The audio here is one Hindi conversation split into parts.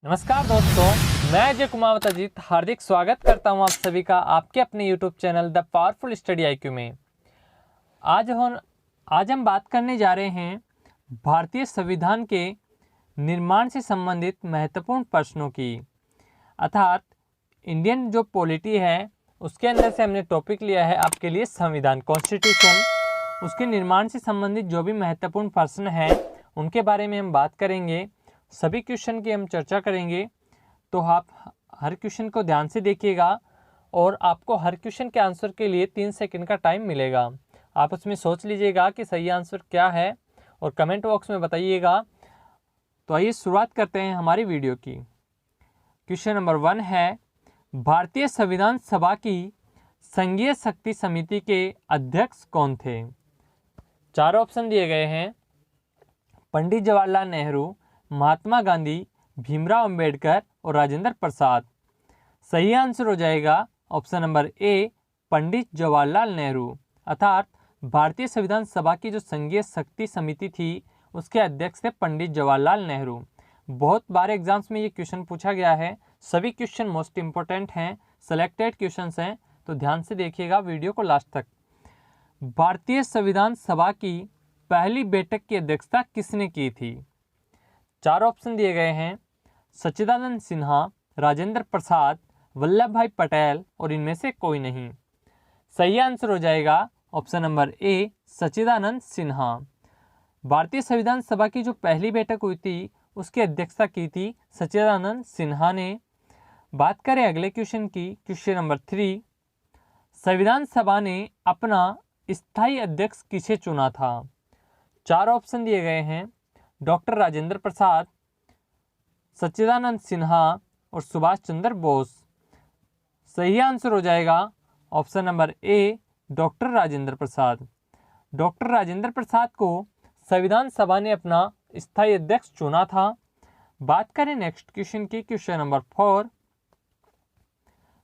नमस्कार दोस्तों, मैं अजय कुमावत अजीत हार्दिक स्वागत करता हूं आप सभी का आपके अपने YouTube channel the powerful study IQ में। आज हम बात करने जा रहे हैं भारतीय संविधान के निर्माण से संबंधित महत्वपूर्ण प्रश्नों की, अर्थात इंडियन जो पॉलिटी है उसके अंदर से हमने टॉपिक लिया है आपके लिए संविधान, कॉन्स्टिट्यूशन। उसके निर्माण से संबंधित जो भी महत्वपूर्ण प्रश्न हैं उनके बारे में हम बात करेंगे। सभी क्वेश्चन की हम चर्चा करेंगे, तो आप हर क्वेश्चन को ध्यान से देखिएगा और आपको हर क्वेश्चन के आंसर के लिए 3 सेकंड का टाइम मिलेगा। आप उसमें सोच लीजिएगा कि सही आंसर क्या है और कमेंट बॉक्स में बताइएगा। तो आइए शुरुआत करते हैं हमारी वीडियो की। क्वेश्चन नंबर 1 है, भारतीय संविधान सभा की संघीय शक्ति समिति के अध्यक्ष कौन थे? 4 ऑप्शन दिए गए हैं, पंडित जवाहरलाल नेहरू, महात्मा गांधी, भीमराव अंबेडकर और राजेंद्र प्रसाद। सही आंसर हो जाएगा ऑप्शन नंबर ए, पंडित जवाहरलाल नेहरू। अर्थात भारतीय संविधान सभा की जो संघीय शक्ति समिति थी उसके अध्यक्ष थे पंडित जवाहरलाल नेहरू। बहुत बार एग्जाम्स में ये क्वेश्चन पूछा गया है। सभी क्वेश्चन मोस्ट इंपॉर्टेंट हैं, सेलेक्टेड क्वेश्चंस हैं, तो ध्यान से देखिएगा वीडियो को लास्ट तक। भारतीय संविधान सभा की पहली बैठक की अध्यक्षता किसने की थी? 4 ऑप्शन दिए गए हैं, सच्चिदानंद सिन्हा, राजेंद्र प्रसाद, वल्लभ भाई पटेल और इनमें से कोई नहीं। सही आंसर हो जाएगा ऑप्शन नंबर ए, सच्चिदानंद सिन्हा। भारतीय संविधान सभा की जो पहली बैठक हुई थी उसकी अध्यक्षता की थी सच्चिदानंद सिन्हा ने। बात करें अगले क्वेश्चन की, क्वेश्चन नंबर 3, संविधान सभा ने अपना स्थायी अध्यक्ष किसे चुना था? 4 ऑप्शन दिए गए हैं, डॉक्टर राजेंद्र प्रसाद, सच्चिदानंद सिन्हा और सुभाष चंद्र बोस। सही आंसर हो जाएगा option number A, doctor Rajendra Prasad. Doctor Rajendra Prasad को संविधान सभा ने अपना स्थायी अध्यक्ष चुना था। बात करें नेक्स्ट क्वेश्चन की, क्वेश्चन नंबर 4,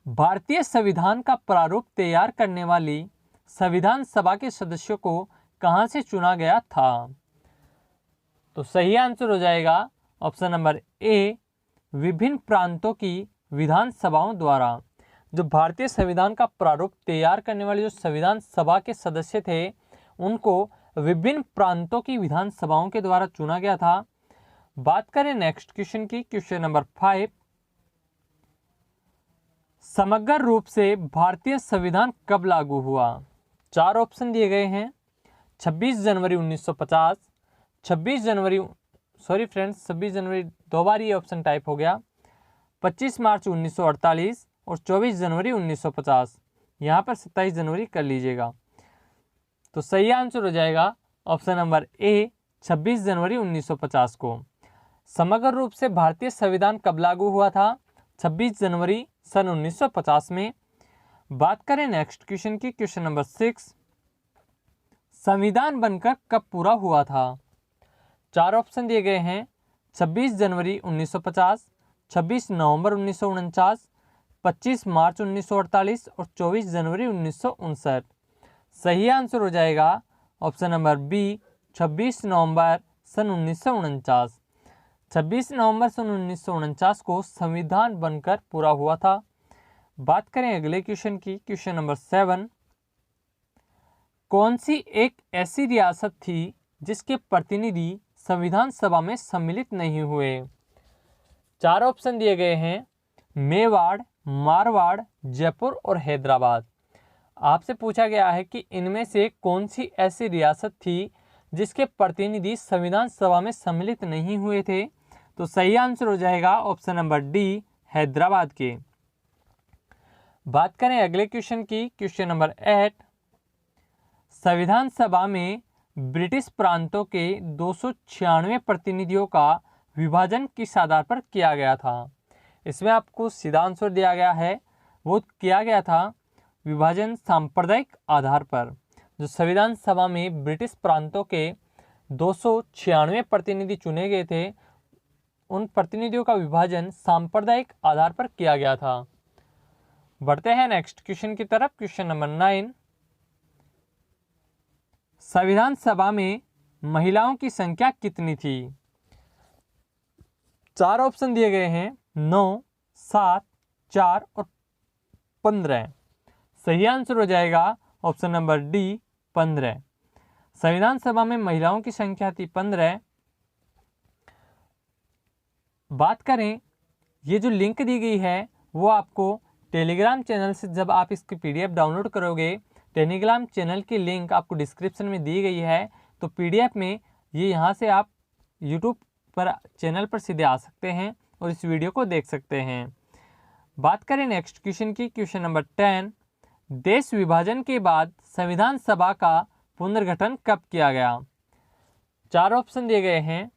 भारतीय संविधान का प्रारूप तैयार करने वाली संविधान सभा के सदस्यों को कहां से चुना गया था? तो सही आंसर हो जाएगा ऑप्शन नंबर ए, विभिन्न प्रांतों की विधानसभाओं द्वारा। जो भारतीय संविधान का प्रारूप तैयार करने वाले जो संविधान सभा के सदस्य थे उनको विभिन्न प्रांतों की विधानसभाओं के द्वारा चुना गया था। बात करें नेक्स्ट क्वेश्चन की, क्वेश्चन नंबर 5, समग्र रूप से भारतीय संविधान कब लागू हुआ? 4 ऑप्शन दिए गए हैं, 26 जनवरी 1950, 26 जनवरी 2 बार ये ऑप्शन टाइप हो गया, 25 मार्च 1948 और 24 जनवरी 1950। यहाँ पर 27 जनवरी कर लीजिएगा। तो सही आंसर हो जाएगा ऑप्शन नंबर ए, 26 जनवरी 1950 को। समग्र रूप से भारतीय संविधान कब लागू हुआ था? 26 जनवरी सन 1950 में। बात करें नेक्स्ट क्वेश्चन की, क्वेश्चन नंबर 6, संविधान बनकर कब पूरा हुआ था? 4 ऑप्शन दिए गए हैं, 26 जनवरी 1950, 26 नवंबर 1949, 25 मार्च 1948 और 24 जनवरी 1959। सही आंसर हो जाएगा ऑप्शन नंबर बी, 26 नवंबर सन 1949। 26 नवंबर सन 1949 को संविधान बनकर पूरा हुआ था। बात करें अगले क्वेश्चन की, क्वेश्चन नंबर 7, कौन सी एक ऐसी रियासत थी जिसके प्रतिनिधि संविधान सभा में सम्मिलित नहीं हुए? 4 ऑप्शन दिए गए हैं, मेवाड़, मारवाड़, जयपुर और हैदराबाद। आपसे पूछा गया है कि इनमें से कौन सी ऐसी रियासत थी जिसके प्रतिनिधि संविधान सभा में सम्मिलित नहीं हुए थे? तो सही आंसर हो जाएगा ऑप्शन नंबर डी, हैदराबाद के। बात करें अगले क्वेश्चन की, क्वेश्चन नंबर 8, संविधान सभा में ब्रिटिश प्रांतों के 296 प्रतिनिधियों का विभाजन किस आधार पर किया गया था? इसमें आपको सीधा आंसर दिया गया है, वो किया गया था विभाजन सांप्रदायिक आधार पर। जो संविधान सभा में ब्रिटिश प्रांतों के 296 प्रतिनिधि चुने गए थे उन प्रतिनिधियों का विभाजन सांप्रदायिक आधार पर किया गया था। बढ़ते हैं नेक्स्ट क्वेश्चन की तरफ, क्वेश्चन नंबर 9, संविधान सभा में महिलाओं की संख्या कितनी थी? 4 ऑप्शन दिए गए हैं 9, 7, 4 और 15। सही आंसर हो जाएगा ऑप्शन नंबर डी 15। संविधान सभा में महिलाओं की संख्या थी 15। बात करें, ये जो लिंक दी गई है वो आपको टेलीग्राम चैनल से, जब आप इसकी पीडीएफ डाउनलोड करोगे, टेलीग्राम चैनल की लिंक आपको डिस्क्रिप्शन में दी गई है। तो पीडीएफ में ये यहाँ से आप यूट्यूब पर चैनल पर सीधे आ सकते हैं और इस वीडियो को देख सकते हैं। बात करें नेक्स्ट क्वेश्चन की, क्वेश्चन नंबर 10, देश विभाजन के बाद संविधान सभा का पुनर्गठन कब किया गया? 4 ऑप्शन दिए गए हैं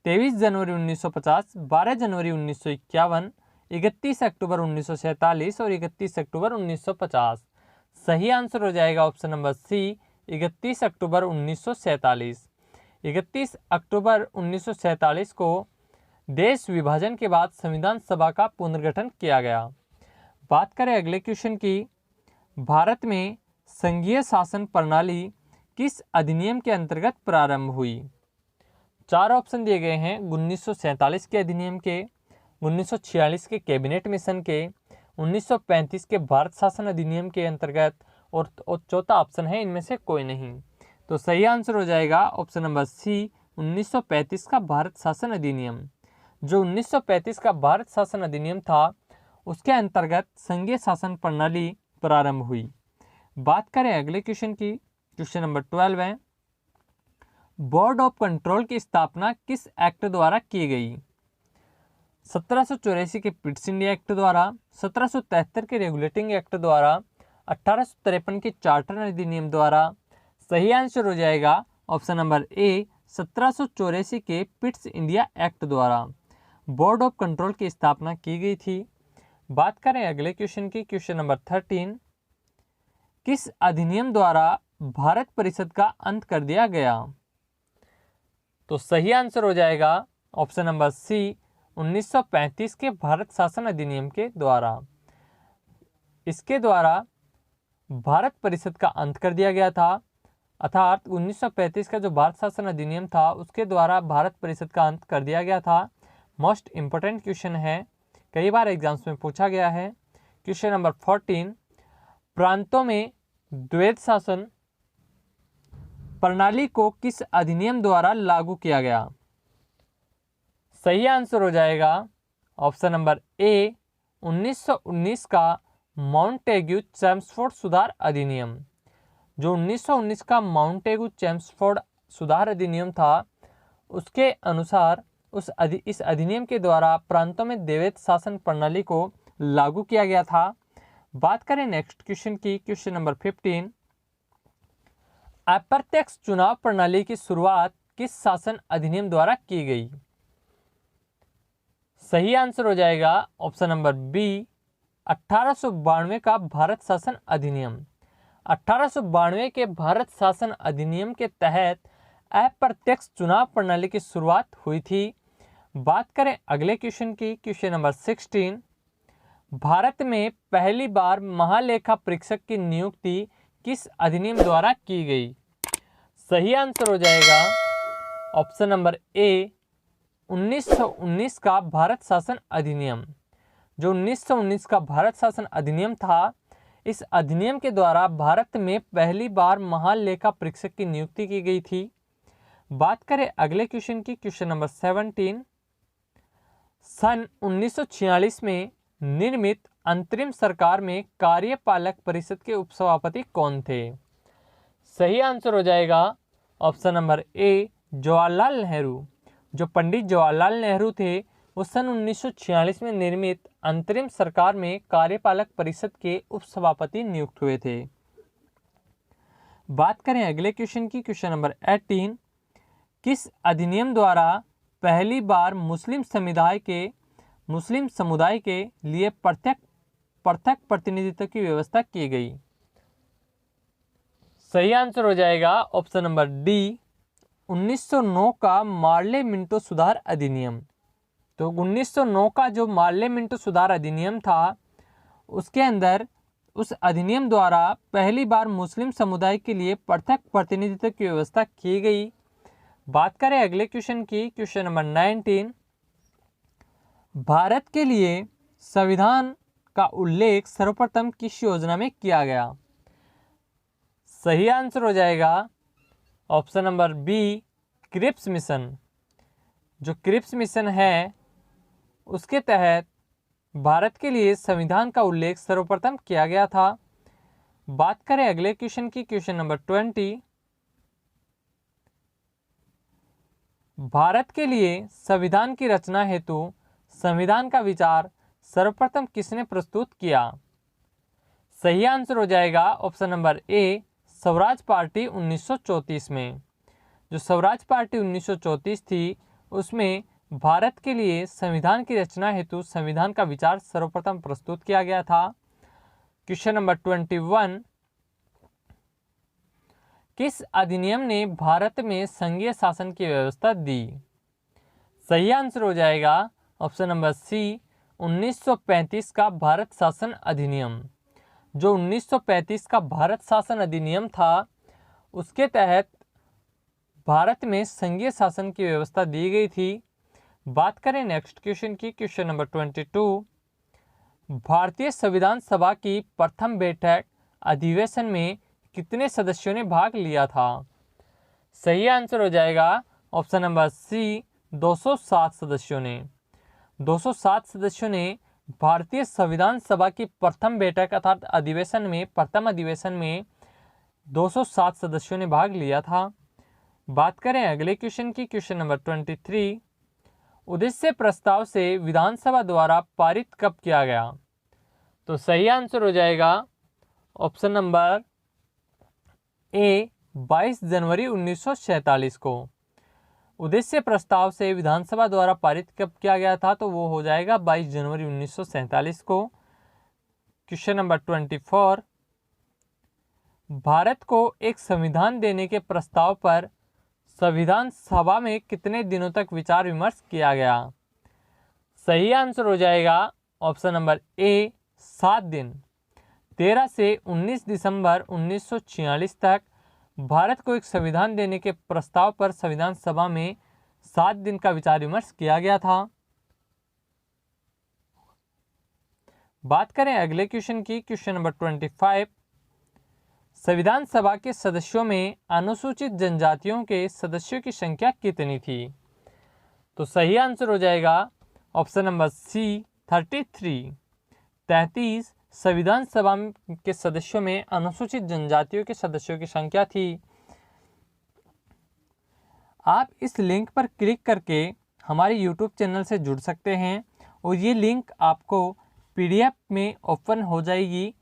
23 जनवरी 1950, 12 जनवरी 1951, 31 अक्टूबर 1947 और 31 अक्टूबर 1950। सही आंसर हो जाएगा ऑप्शन नंबर सी 31 अक्टूबर 1947। 31 अक्टूबर 1947 को देश विभाजन के बाद संविधान सभा का पुनर्गठन किया गया। बात करें अगले क्वेश्चन की, भारत में संघीय शासन प्रणाली किस अधिनियम के अंतर्गत प्रारंभ हुई? 4 ऑप्शन दिए गए हैं 1947 के अधिनियम के, 1946 के कैबिनेट मिशन के, 1935 के भारत शासन अधिनियम के अंतर्गत और चौथा ऑप्शन है इनमें से कोई नहीं। तो सही आंसर हो जाएगा ऑप्शन नंबर सी 1935 का भारत शासन अधिनियम। जो 1935 का भारत शासन अधिनियम था उसके अंतर्गत संघीय शासन प्रणाली प्रारंभ हुई। बात करें अगले क्वेश्चन की, क्वेश्चन नंबर 12 है, बोर्ड ऑफ कंट्रोल की स्थापना किस एक्ट द्वारा की गई? 1784 के पिट्स इंडिया एक्ट द्वारा, 1773 के रेगुलेटिंग एक्ट द्वारा, 1853 के चार्टर अधिनियम द्वारा। सही आंसर हो जाएगा ऑप्शन नंबर ए 1784 के पिट्स इंडिया एक्ट द्वारा बोर्ड ऑफ कंट्रोल की स्थापना की गई थी। बात करें अगले क्वेश्चन की, क्वेश्चन नंबर 13, किस अधिनियम द्वारा भारत परिषद का अंत कर दिया गया? तो सही आंसर हो जाएगा ऑप्शन नंबर सी 1935 के भारत शासन अधिनियम के द्वारा। इसके द्वारा भारत परिषद का अंत कर दिया गया था, अर्थात 1935 का जो भारत शासन अधिनियम था उसके द्वारा भारत परिषद का अंत कर दिया गया था। मोस्ट इम्पोर्टेंट क्वेश्चन है, कई बार एग्जाम्स में पूछा गया है। क्वेश्चन नंबर 14, प्रांतों में द्वैध शासन प्रणाली को किस अधिनियम द्वारा लागू किया गया? सही आंसर हो जाएगा ऑप्शन नंबर ए 1919 का माउंटेग्यू चेम्सफोर्ड सुधार अधिनियम। जो 1919 का माउंटेग्यू चेम्सफोर्ड सुधार अधिनियम था उसके अनुसार इस अधिनियम के द्वारा प्रांतों में द्वैध शासन प्रणाली को लागू किया गया था। बात करें नेक्स्ट क्वेश्चन की, क्वेश्चन नंबर 15, अप्रत्यक्ष चुनाव प्रणाली की शुरुआत किस शासन अधिनियम द्वारा की गई? सही आंसर हो जाएगा ऑप्शन नंबर बी 1892 का भारत शासन अधिनियम। 1892 के भारत शासन अधिनियम के तहत अप्रत्यक्ष चुनाव प्रणाली की शुरुआत हुई थी। बात करें अगले क्वेश्चन की, क्वेश्चन नंबर 16, भारत में पहली बार महालेखा परीक्षक की नियुक्ति किस अधिनियम द्वारा की गई? सही आंसर हो जाएगा ऑप्शन नंबर ए 1919 का भारत शासन अधिनियम। जो 1919 का भारत शासन अधिनियम था, इस अधिनियम के द्वारा भारत में पहली बार महालेखा परीक्षक की नियुक्ति की गई थी। बात करें अगले क्वेश्चन की, क्वेश्चन नंबर 17, सन 1946 में निर्मित अंतरिम सरकार में कार्यपालक परिषद के उपसभापति कौन थे? सही आंसर हो जाएगा ऑप्शन नंबर ए जवाहरलाल नेहरू। जो पंडित जवाहरलाल नेहरू थे वो सन 1946 में निर्मित अंतरिम सरकार में कार्यपालक परिषद के उपसभापति नियुक्त हुए थे। बात करें अगले क्वेश्चन की, क्वेश्चन नंबर 18, किस अधिनियम द्वारा पहली बार मुस्लिम समुदाय के लिए पृथक प्रतिनिधित्व की व्यवस्था की गई? सही आंसर हो जाएगा ऑप्शन नंबर डी 1909 का मार्ले मिंटो सुधार अधिनियम। तो 1909 का जो मार्ले मिंटो सुधार अधिनियम था उसके अंदर उस अधिनियम द्वारा पहली बार मुस्लिम समुदाय के लिए पृथक प्रतिनिधित्व की व्यवस्था की गई। बात करें अगले क्वेश्चन की, क्वेश्चन नंबर 19, भारत के लिए संविधान का उल्लेख सर्वप्रथम किस योजना में किया गया? सही आंसर हो जाएगा option number B, Cripps mission. जो क्रिप्स मिशन है उसके तहत भारत के लिए संविधान का उल्लेख सर्वप्रथम किया गया था। बात करें अगले क्वेश्चन की, क्वेश्चन नंबर 20। भारत के लिए संविधान की रचना हेतु संविधान का विचार सर्वप्रथम किसने प्रस्तुत किया? सही आंसर हो जाएगा ऑप्शन नंबर ए, स्वराज पार्टी 1934 में। जो स्वराज पार्टी 1934 थी उसमें भारत के लिए संविधान की रचना हेतु संविधान का विचार सर्वप्रथम प्रस्तुत किया गया था। Question number 21। किस अधिनियम ने भारत में संघीय शासन की व्यवस्था दी? सही आंसर हो जाएगा ऑप्शन नंबर सी, 1935 का भारत शासन अधिनियम। जो 1935 का भारत शासन अधिनियम था उसके तहत भारत में संघीय शासन की व्यवस्था दी गई थी। बात करें नेक्स्ट क्वेश्चन की, क्वेश्चन नंबर 22। भारतीय संविधान सभा की प्रथम बैठक अधिवेशन में कितने सदस्यों ने भाग लिया था? सही आंसर हो जाएगा ऑप्शन नंबर सी, 207 सदस्यों ने। 207 सदस्यों ने भारतीय संविधान सभा की प्रथम बैठक अर्थात अधिवेशन में, प्रथम अधिवेशन में 207 सदस्यों ने भाग लिया था। बात करें अगले क्वेश्चन की, क्वेश्चन नंबर 23। उद्देश्य प्रस्ताव से विधानसभा द्वारा पारित कब किया गया? तो सही आंसर हो जाएगा ऑप्शन नंबर ए, 22 जनवरी 1947 को। उद्देश्य प्रस्ताव से विधानसभा द्वारा पारित कब किया गया था? तो वो हो जाएगा 22 जनवरी 1947 को। Question number 24। भारत को एक संविधान देने के प्रस्ताव पर संविधान सभा में कितने दिनों तक विचार विमर्श किया गया? सही आंसर हो जाएगा ऑप्शन नंबर ए, 7 दिन। 13 से 19 दिसंबर 1946 तक भारत को एक संविधान देने के प्रस्ताव पर संविधान सभा में 7 दिन का विचार विमर्श किया गया था। बात करें अगले क्वेश्चन की, क्वेश्चन नंबर 25। संविधान सभा के सदस्यों में अनुसूचित जनजातियों के सदस्यों की संख्या कितनी थी? तो सही आंसर हो जाएगा ऑप्शन नंबर सी, 33। 33 संविधान सभा के सदस्यों में अनुसूचित जनजातियों के सदस्यों की संख्या थी। आप इस लिंक पर क्लिक करके हमारे YouTube चैनल से जुड़ सकते हैं और ये लिंक आपको PDF में ओपन हो जाएगी।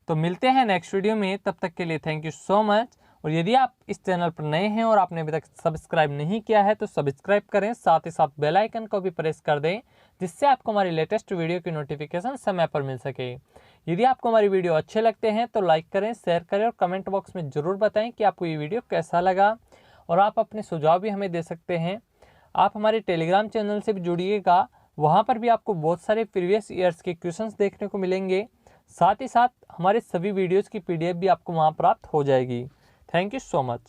तो मिलते हैं नेक्स्ट वीडियो में, तब तक के लिए थैंक यू सो मच। और यदि आप इस चैनल पर नए हैं और आपने अभी तक सब्सक्राइब नहीं किया है तो सब्सक्राइब करें, साथ ही साथ बेल आइकन को भी प्रेस कर दें जिससे आपको हमारी लेटेस्ट वीडियो की नोटिफिकेशन समय पर मिल सके। यदि आपको हमारी वीडियो अच्छे लगते हैं तो लाइक करें, शेयर करें और कमेंट बॉक्स में ज़रूर बताएं कि आपको ये वीडियो कैसा लगा। और आप अपने सुझाव भी हमें दे सकते हैं। आप हमारे टेलीग्राम चैनल से भी जुड़िएगा, वहाँ पर भी आपको बहुत सारे प्रीवियस ईयर्स के क्वेश्चंस देखने को मिलेंगे। साथ ही साथ हमारे सभी वीडियोज़ की PDF भी आपको वहाँ प्राप्त हो जाएगी। Thank you so much.